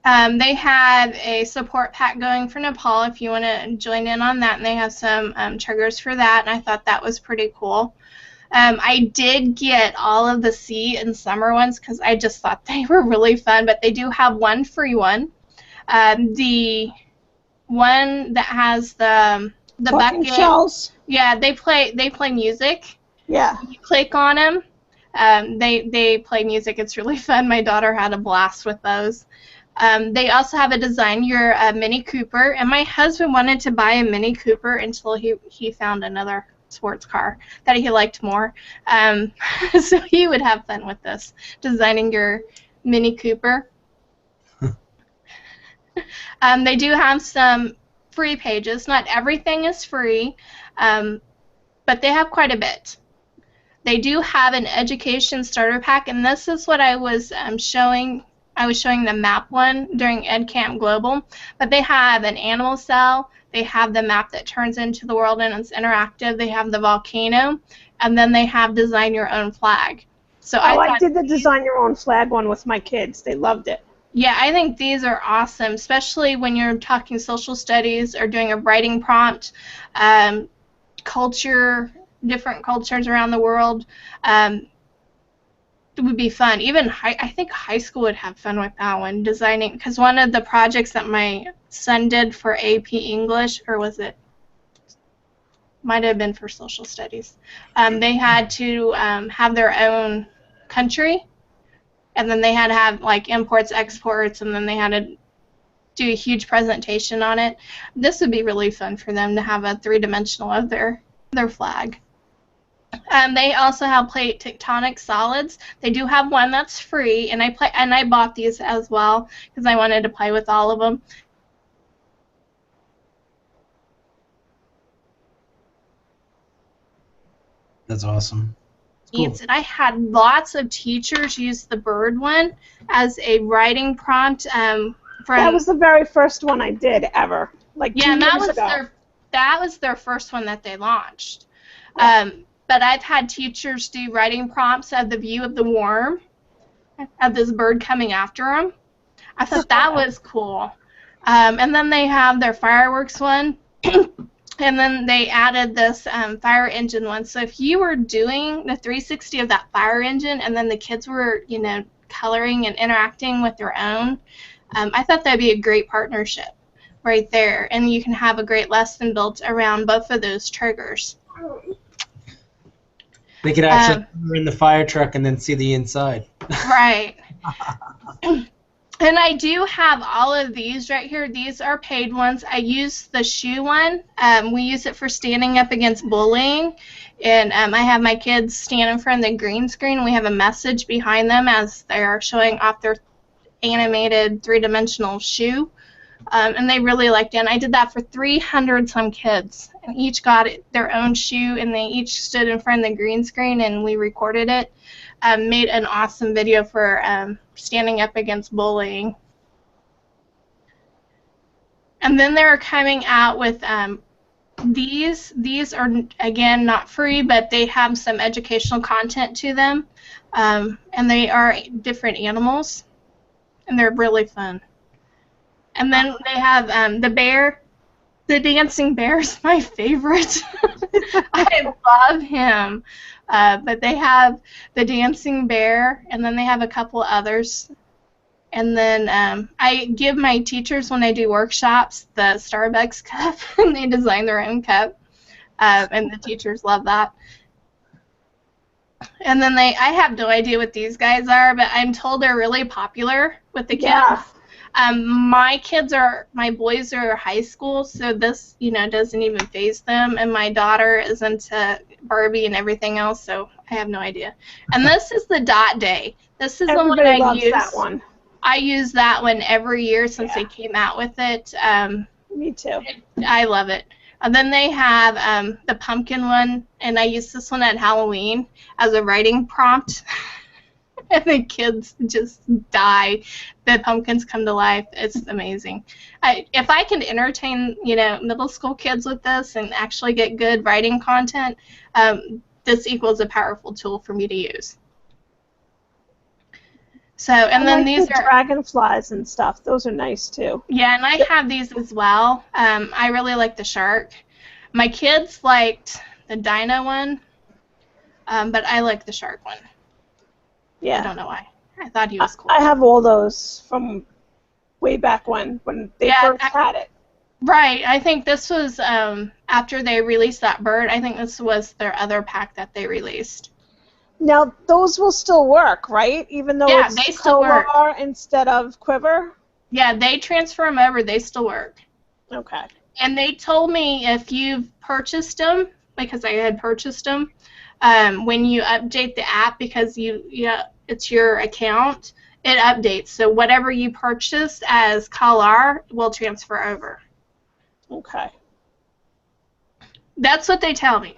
They have a support pack going for Nepal if you want to join in on that, and they have some triggers for that, and I thought that was pretty cool. I did get all of the sea and summer ones because I just thought they were really fun, but they do have one free one. The one that has the Talking bucket, shells. yeah, they play music. Yeah. You click on them, they play music. It's really fun. My daughter had a blast with those. They also have a design your Mini Cooper, and my husband wanted to buy a Mini Cooper until he found another sports car that he liked more. So he would have fun with this, designing your Mini Cooper. They do have some free pages. Not everything is free, but they have quite a bit. They do have an education starter pack, and this is what I was showing. I was showing the map one during EdCamp Global, but they have an animal cell. They have the map that turns into the world and it's interactive. They have the volcano, and then they have design your own flag. So I I thought, did the design your own flag one with my kids. They loved it. yeah, I think these are awesome, especially when you're talking social studies or doing a writing prompt, culture, different cultures around the world. It would be fun. Even I think high school would have fun with that one, designing, because one of the projects that my son did for AP English, or was it, might have been for social studies, they had to have their own country, and then they had to have like imports, exports, and then they had to do a huge presentation on it. This would be really fun for them to have a three-dimensional of their flag. They also have plate tectonic solids. They do have one that's free, and I bought these as well because I wanted to play with all of them. That's awesome. Cool. And I had lots of teachers use the bird one as a writing prompt. That was the very first one I did ever, like 2 yeah, and years ago. that was their first one that they launched. Yeah. But I've had teachers do writing prompts of the view of the worm, of this bird coming after them. I thought that was cool. And then they have their fireworks one, and then they added this fire engine one. So if you were doing the 360 of that fire engine, and then the kids were, coloring and interacting with their own, I thought that'd be a great partnership right there. And you can have a great lesson built around both of those triggers. They could actually go in the fire truck and then see the inside. Right. And I do have all of these right here. These are paid ones. I use the shoe one. We use it for standing up against bullying. And I have my kids stand in front of the green screen. We have a message behind them as they're showing off their animated three-dimensional shoe. And they really liked it. And I did that for 300 some kids. And each got their own shoe, and they each stood in front of the green screen, and we recorded it. Made an awesome video for standing up against bullying. And then they're coming out with these. These are, again, not free, but they have some educational content to them. And they are different animals, and they're really fun. And then they have the bear. The dancing bear is my favorite. I love him. But they have the dancing bear, and then they have a couple others. And then I give my teachers, when I do workshops, the Starbucks cup, and they design their own cup, and the teachers love that. And then I have no idea what these guys are, but I'm told they're really popular with the kids. Yeah. My boys are high school, so this, doesn't even faze them, and my daughter is into Barbie and everything else, so I have no idea. And this is the dot day. This is the one Everybody I loves use. that one. I use that one every year since they came out with it. Me too. I love it. And then they have the pumpkin one, and I use this one at Halloween as a writing prompt. And the kids just die. The pumpkins come to life. It's amazing. If I can entertain, middle school kids with this and actually get good writing content, this equals a powerful tool for me to use. So, and then these the are dragonflies and stuff. Those are nice too. Yeah, and I have these as well. I really like the shark. My kids liked the dino one, but I like the shark one. Yeah. I don't know why. I thought he was cool. I have all those from way back when they first had it. Right. I think this was after they released that bird. I think this was their other pack that they released. Now, those will still work, right? Even though Yeah, it's they still work. Color instead of Quiver? Yeah, they transfer them over. They still work. Okay. And they told me if you've purchased them, because I had purchased them, when you update the app, because it's your account, it updates. So whatever you purchased as Color will transfer over. Okay. That's what they tell me.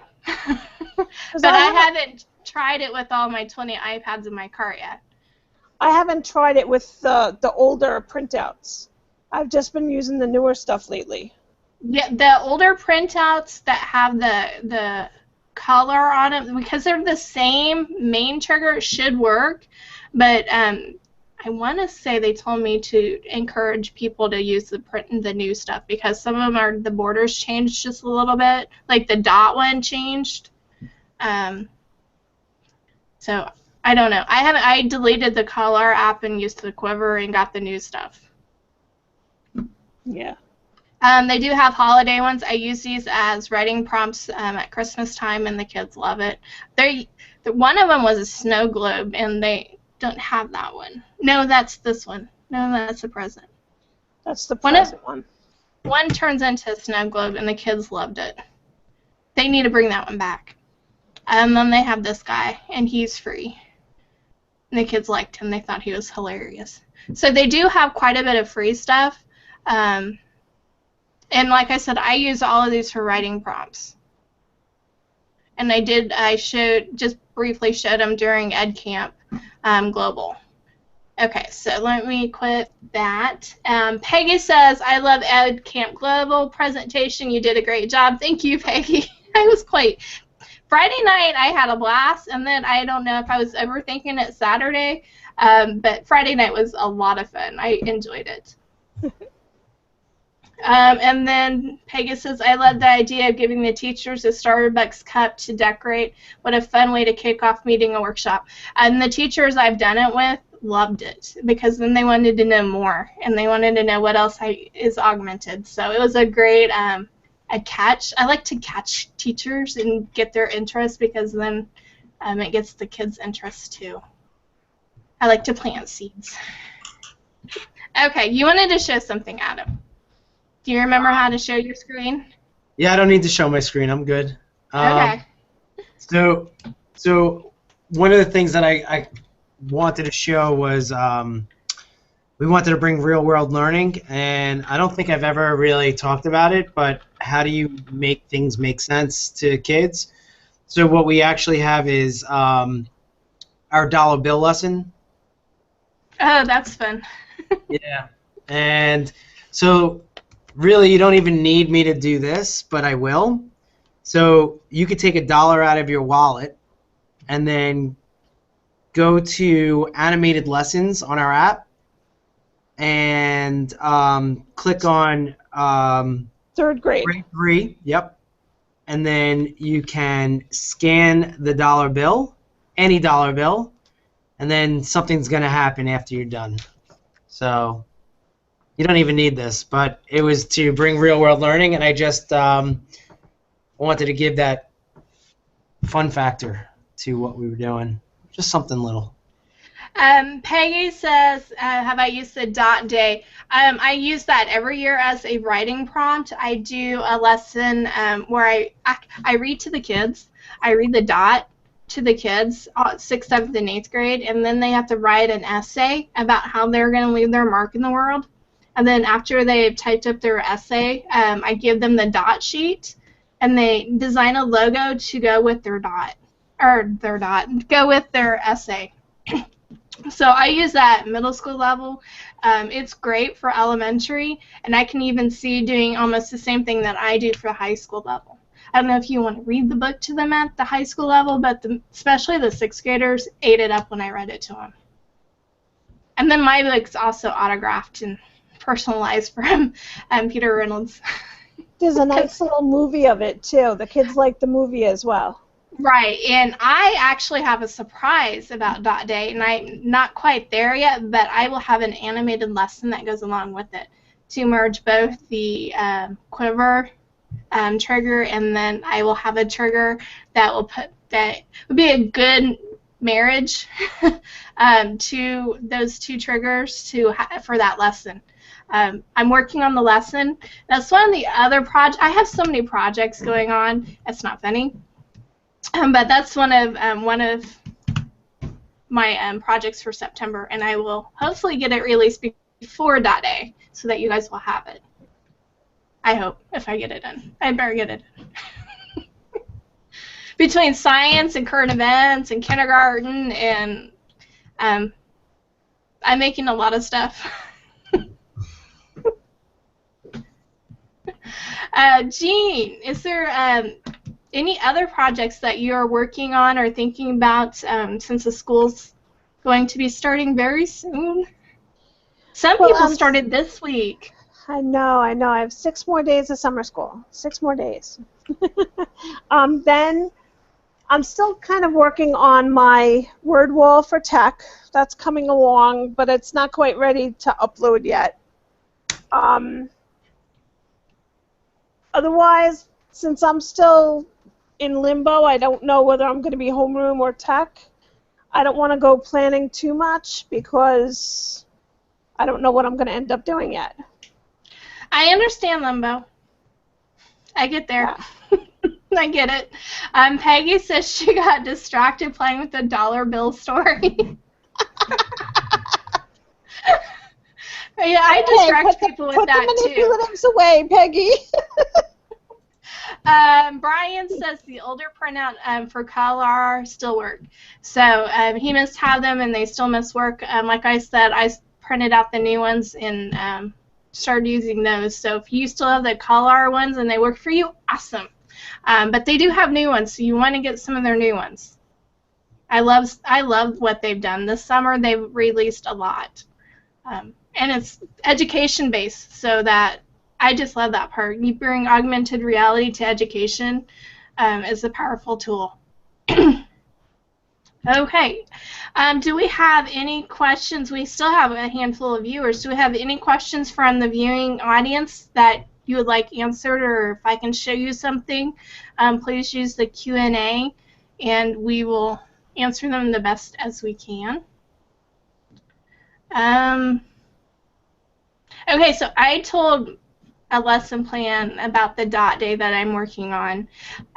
But I haven't tried it with all my 20 iPads in my cart yet. I haven't tried it with the older printouts. I've just been using the newer stuff lately. Yeah, the older printouts that have the color on them, because they're the same main trigger, should work. But I want to say they told me to encourage people to use the new stuff, because some of them the borders changed just a little bit, like the dot one changed. So I don't know. I deleted the Color app and used the Quiver and got the new stuff. Yeah. They do have holiday ones. I use these as writing prompts at Christmas time, and the kids love it. One of them was a snow globe, and they don't have that one. No, that's this one. No, that's the present. That's the present one. One turns into a snow globe, and the kids loved it. They need to bring that one back. And then they have this guy, and he's free. And the kids liked him. They thought he was hilarious. So they do have quite a bit of free stuff. And like I said, I use all of these for writing prompts. And just briefly showed them during Ed Camp Global. Okay, so let me quit that. Peggy says, I love Ed Camp Global presentation. You did a great job. Thank you, Peggy. Friday night, I had a blast, and then I don't know if I was overthinking it Saturday, but Friday night was a lot of fun. I enjoyed it. And then Peggy says, I love the idea of giving the teachers a Starbucks cup to decorate. What a fun way to kick off meeting a workshop. And the teachers I've done it with loved it, because then they wanted to know more, and they wanted to know what else is augmented. So it was a great catch. I like to catch teachers and get their interest, because then it gets the kids' interest too. I like to plant seeds. Okay, you wanted to show something, Adam. Do you remember how to show your screen? Yeah, I don't need to show my screen. I'm good. Okay. So one of the things that I wanted to show was we wanted to bring real-world learning, and I don't think I've ever really talked about it, but how do you make things make sense to kids? So what we actually have is our dollar bill lesson. Oh, that's fun. Yeah. And so really you don't even need me to do this, but I will. So you could take $1 out of your wallet and then go to animated lessons on our app and click on third grade. Grade 3, yep. And then you can scan the dollar bill, any dollar bill, and then something's going to happen after you're done. So you don't even need this, but it was to bring real world learning, and I just wanted to give that fun factor to what we were doing. Just something little. Peggy says, have I used the dot day? I use that every year as a writing prompt. I do a lesson where I read to the kids. I read the dot to the kids, 6th, 7th, and 8th grade, and then they have to write an essay about how they're going to leave their mark in the world. And then after they've typed up their essay, I give them the dot sheet, and they design a logo to go with their dot, go with their essay. So I use that at middle school level. It's great for elementary, and I can even see doing almost the same thing that I do for high school level. I don't know if you want to read the book to them at the high school level, but especially the 6th graders ate it up when I read it to them. And then my book's also autographed and personalized from Peter Reynolds. There's a nice little movie of it, too. The kids like the movie as well. Right, and I actually have a surprise about Dot Day, and I'm not quite there yet, but I will have an animated lesson that goes along with it to merge both the quiver trigger, and then I will have a trigger that would be a good marriage to those two triggers for that lesson. I'm working on the lesson. That's one of the other projects. I have so many projects going on. It's not funny. But that's one of my projects for September, and I will hopefully get it released before Dot Day so that you guys will have it. I hope, if I get it done. I better get it done. Between science and current events and kindergarten, and I'm making a lot of stuff. Jean, is there any other projects that you're working on or thinking about since the school's going to be starting very soon? Some people started this week. I know. I have 6 more days of summer school. 6 more days. Then I'm still kind of working on my word wall for tech. That's coming along, but it's not quite ready to upload yet. Otherwise, since I'm still in limbo, I don't know whether I'm going to be homeroom or tech. I don't want to go planning too much because I don't know what I'm going to end up doing yet. I understand limbo. I get there. Yeah. I get it. Peggy says she got distracted playing with the dollar bill story. Yeah, I distract people with that too. Put the manipulatives away, Peggy. Brian says the older printout for color still work. So he must have them and they still must work. Like I said, I printed out the new ones and started using those. So if you still have the color ones and they work for you, awesome. But they do have new ones, so you want to get some of their new ones. I love what they've done this summer. They've released a lot. And it's education based, so that I just love that part. You bring augmented reality to education is a powerful tool. Okay. Do we have any questions? We still have a handful of viewers. Do we have any questions from the viewing audience that you would like answered, or if I can show you something, please use the Q&A, and we will answer them the best as we can. Okay, so I told a lesson plan about the Dot Day that I'm working on.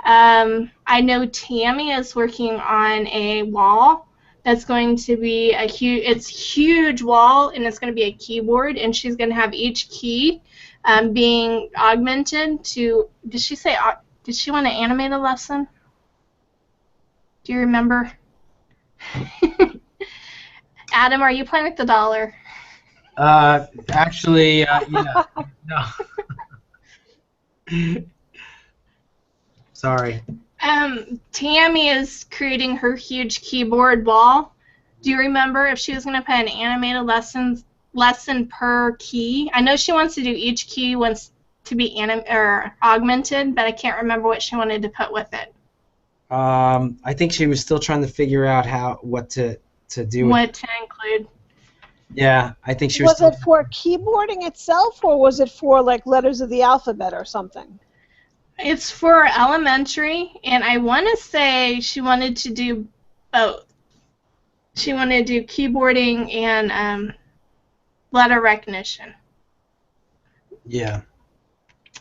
I know Tammy is working on a wall that's going to be a huge wall, and it's going to be a keyboard, and she's going to have each key being augmented to, did she want to animate a lesson? Do you remember? Adam, are you playing with the dollar? Actually, yeah. No. Sorry. Tammy is creating her huge keyboard wall. Do you remember if she was going to put an animated lesson per key? I know she wants to do each key wants to be augmented, but I can't remember what she wanted to put with it. I think she was still trying to figure out what to do. What to include. Yeah, I think she was Was still. it for keyboarding itself, or was it for like letters of the alphabet or something? It's for elementary, and I want to say she wanted to do both. She wanted to do keyboarding and letter recognition. Yeah.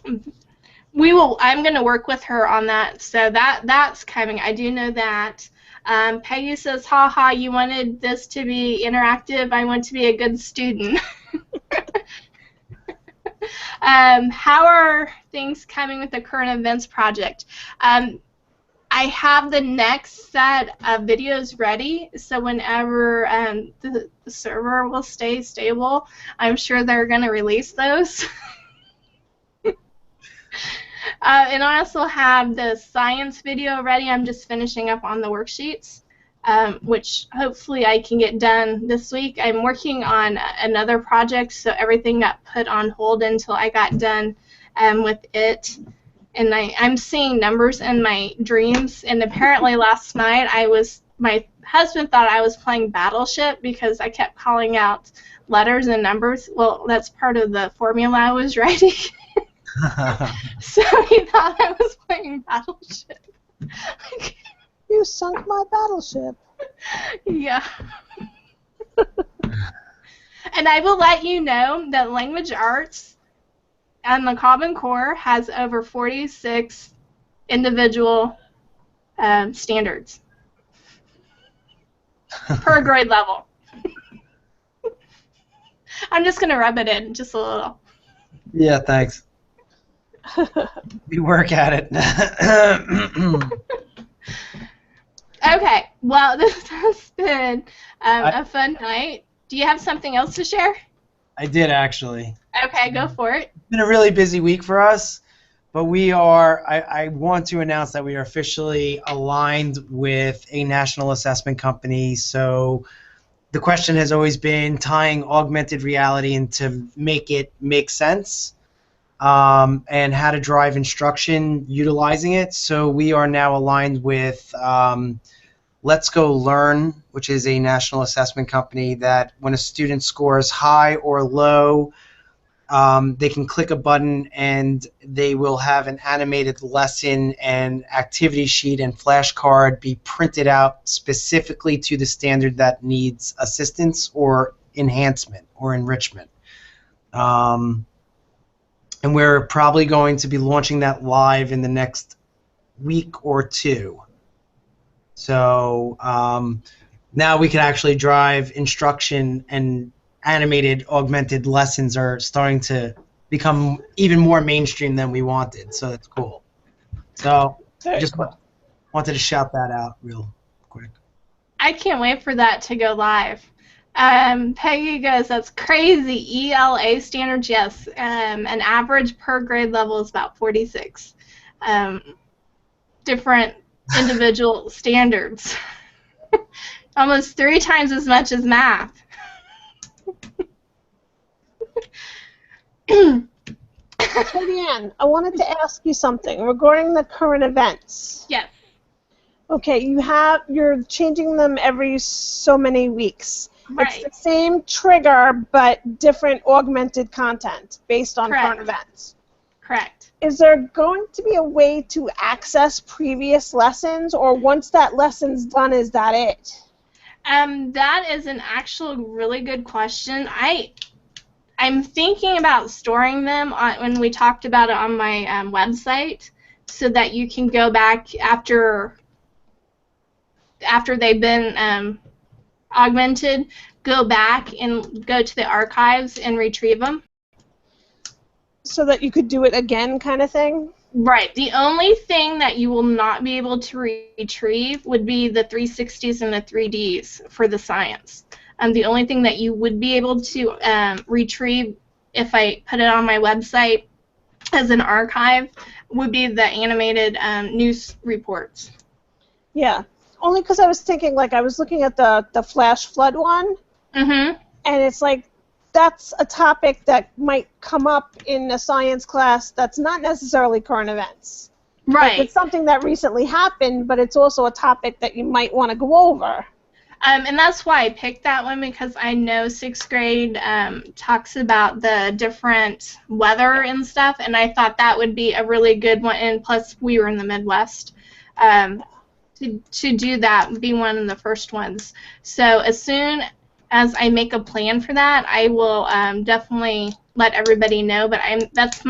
I'm going to work with her on that, so that's coming. I do know that. Peggy says, haha, you wanted this to be interactive. I want to be a good student. How are things coming with the current events project? I have the next set of videos ready, so whenever the server will stay stable, I'm sure they're going to release those. And I also have the science video ready. I'm just finishing up on the worksheets, which hopefully I can get done this week. I'm working on another project, so everything got put on hold until I got done with it. And I'm seeing numbers in my dreams, and apparently last night my husband thought I was playing Battleship because I kept calling out letters and numbers. Well, that's part of the formula I was writing. So he thought I was playing Battleship. You sunk my battleship. Yeah. And I will let you know that language arts and the Common Core has over 46 individual standards per grade level. I'm just going to rub it in just a little. Yeah, thanks. We work at it. Okay, well, this has been a fun night. Do you have something else to share? I did, actually. Okay, go for it. It's been a really busy week for us, but I want to announce that we are officially aligned with a national assessment company. So the question has always been tying augmented reality and to make it make sense, and how to drive instruction utilizing it. So we are now aligned with Let's Go Learn, which is a national assessment company that when a student scores high or low, they can click a button and they will have an animated lesson and activity sheet and flashcard be printed out specifically to the standard that needs assistance or enhancement or enrichment. And we're probably going to be launching that live in the next week or two. So now we can actually drive instruction, and animated augmented lessons are starting to become even more mainstream than we wanted. So that's cool. So Very just cool. wanted to shout that out real quick. I can't wait for that to go live. Peggy goes, that's crazy. ELA standards, yes. An average per grade level is about 46. Different individual standards. Almost 3 times as much as math. Ann, I wanted to ask you something regarding the current events. Yes. Okay, you're changing them every so many weeks. Right. It's the same trigger, but different augmented content based on Correct. current events. Correct. Is there going to be a way to access previous lessons, or once that lesson's done, is that it? That is an actual really good question. I'm thinking about storing them when we talked about it on my website, so that you can go back after they've been augmented, go back and go to the archives and retrieve them. So that you could do it again, kind of thing? Right. The only thing that you will not be able to retrieve would be the 360s and the 3Ds for the science. The only thing that you would be able to retrieve if I put it on my website as an archive would be the animated news reports. Yeah. Only because I was thinking, like, I was looking at the flash flood one, Mm-hmm. and it's like, that's a topic that might come up in a science class that's not necessarily current events. Right. Like, it's something that recently happened, but it's also a topic that you might want to go over. And that's why I picked that one, because I know 6th grade talks about the different weather and stuff, and I thought that would be a really good one. And plus, we were in the Midwest. To do that, be one of the first ones. So as soon as I make a plan for that, I will definitely let everybody know. But that's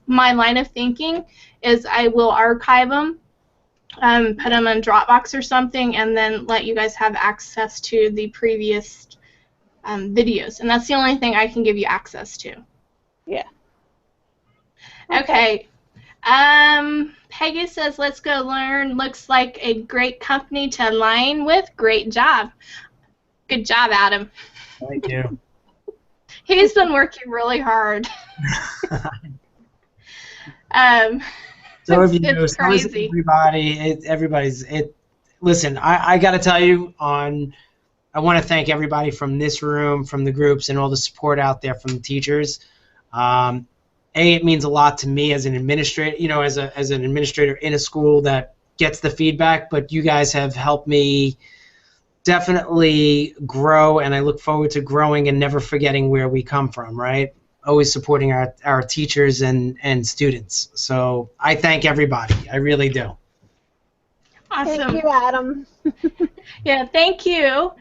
my line of thinking, is I will archive them, put them in Dropbox or something, and then let you guys have access to the previous videos. And that's the only thing I can give you access to. Yeah. Okay. Peggy says, let's go learn. Looks like a great company to align with. Great job. Good job, Adam. Thank you. He's been working really hard. So have you. It's So is crazy. everybody's. Listen, I got to tell you, I want to thank everybody from this room, from the groups, and all the support out there from the teachers. It means a lot to me as an administrator, as an administrator in a school that gets the feedback, but you guys have helped me definitely grow, and I look forward to growing and never forgetting where we come from, right? Always supporting our teachers and students. So I thank everybody. I really do. Awesome. Thank you, Adam. Yeah, thank you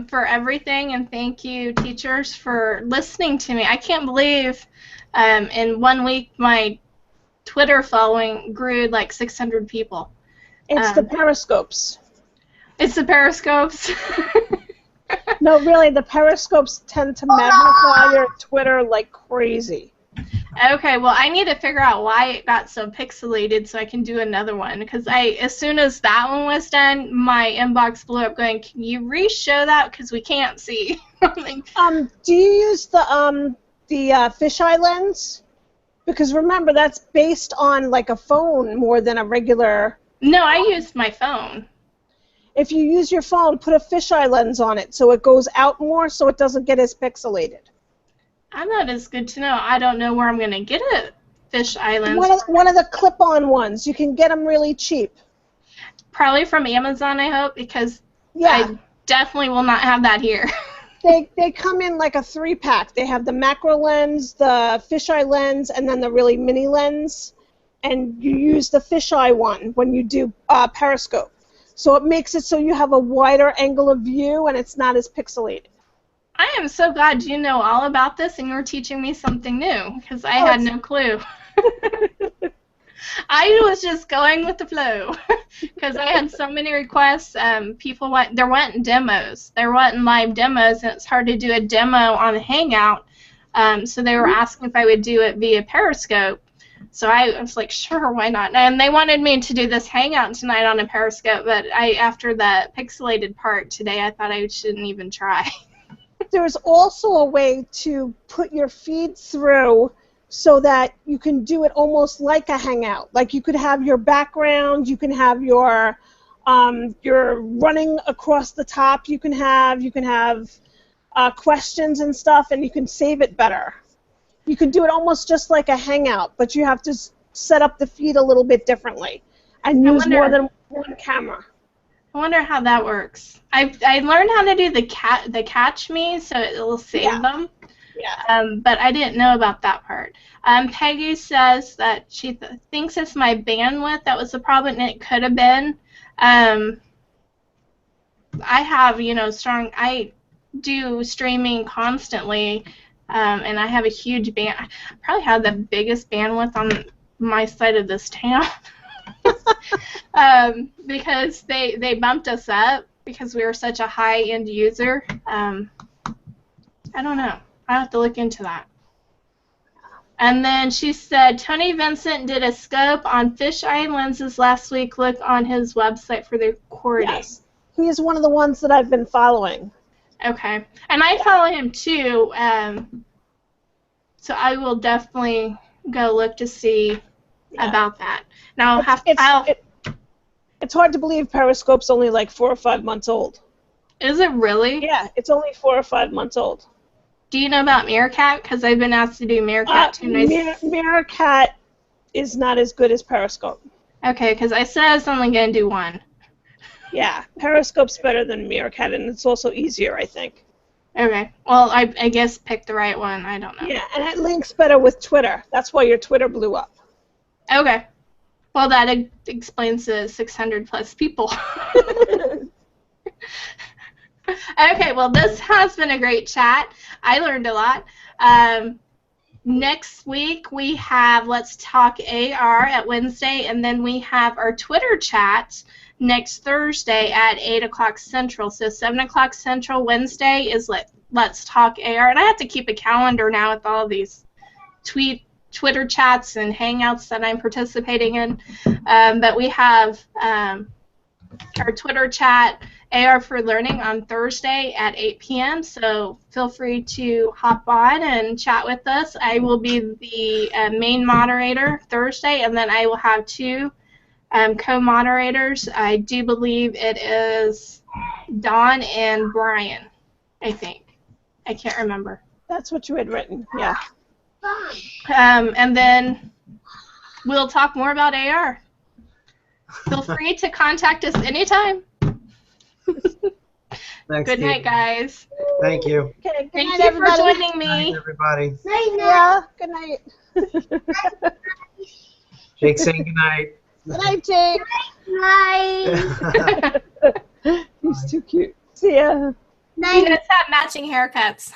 for everything, and thank you, teachers, for listening to me. I can't believe in 1 week my Twitter following grew like 600 people. It's the periscopes. It's the periscopes. No, really, the periscopes tend to magnify your Twitter like crazy. Okay, well, I need to figure out why it got so pixelated so I can do another one. Because as soon as that one was done, my inbox blew up going, can you re-show that? Because we can't see. Do you use the fisheye lens? Because remember, that's based on like a phone more than a regular. No, I used my phone. If you use your phone, put a fisheye lens on it so it goes out more so it doesn't get as pixelated. That is good to know. I don't know where I'm going to get a fish island. One of the clip-on ones. You can get them really cheap. Probably from Amazon, I hope, because yeah. I definitely will not have that here. They come in like a 3-pack. They have the macro lens, the fisheye lens, and then the really mini lens. And you use the fisheye one when you do periscope. So it makes it so you have a wider angle of view and it's not as pixelated. I am so glad you know all about this and you're teaching me something new, because I had no clue. I was just going with the flow because I had so many requests. There weren't demos. There weren't live demos, and it's hard to do a demo on a Hangout. So they were asking if I would do it via Periscope. So I was like, sure, why not? And they wanted me to do this Hangout tonight on a Periscope, but after the pixelated part today, I thought I shouldn't even try. There's also a way to put your feed through so that you can do it almost like a Hangout. Like you could have your background, you can have your running across the top, you can have questions and stuff, and you can save it better. You can do it almost just like a Hangout, but you have to set up the feed a little bit differently and use more than one camera. I wonder how that works. I learned how to do the catch me, so it will save them. Yeah. But I didn't know about that part. Peggy says that she thinks it's my bandwidth that was the problem, and it could have been. I have, I do streaming constantly, and I have a huge I probably have the biggest bandwidth on my side of this town. Because they bumped us up because we were such a high-end user. I don't know. I have to look into that. And then she said, Tony Vincent did a scope on fisheye lenses last week. Look on his website for the recording. Yes. He is one of the ones that I've been following. Okay. And I follow him too. So I will definitely go look to see about that. Now it's hard to believe Periscope's only like 4 or 5 months old. Is it really? Yeah, it's only 4 or 5 months old. Do you know about Meerkat? Because I've been asked to do Meerkat too. Meerkat is not as good as Periscope. Okay, because I said I was only going to do one. Yeah, Periscope's better than Meerkat, and it's also easier, I think. Okay. Well, I guess pick the right one. I don't know. Yeah, and it links better with Twitter. That's why your Twitter blew up. Okay. Well, that explains the 600 plus people. Okay, well, this has been a great chat. I learned a lot. Next week, we have Let's Talk AR at Wednesday, and then we have our Twitter chat next Thursday at 8 o'clock Central. So 7 o'clock Central Wednesday is Let's Talk AR. And I have to keep a calendar now with all of these Twitter chats and Hangouts that I'm participating in. But we have our Twitter chat, AR for Learning, on Thursday at 8 p.m. So feel free to hop on and chat with us. I will be the main moderator Thursday, and then I will have two co-moderators. I do believe it is Dawn and Brian, I think. I can't remember. That's what you had written, yeah. And then we'll talk more about AR. Feel free to contact us anytime. Thanks, Good night, Steve. guys. Thank you. Okay, good Thank night, you everybody. for joining Good night, me. everybody. Yeah, good night. Jake saying good night. Good night, Jake. Night. He's too cute. See ya. You guys have matching haircuts.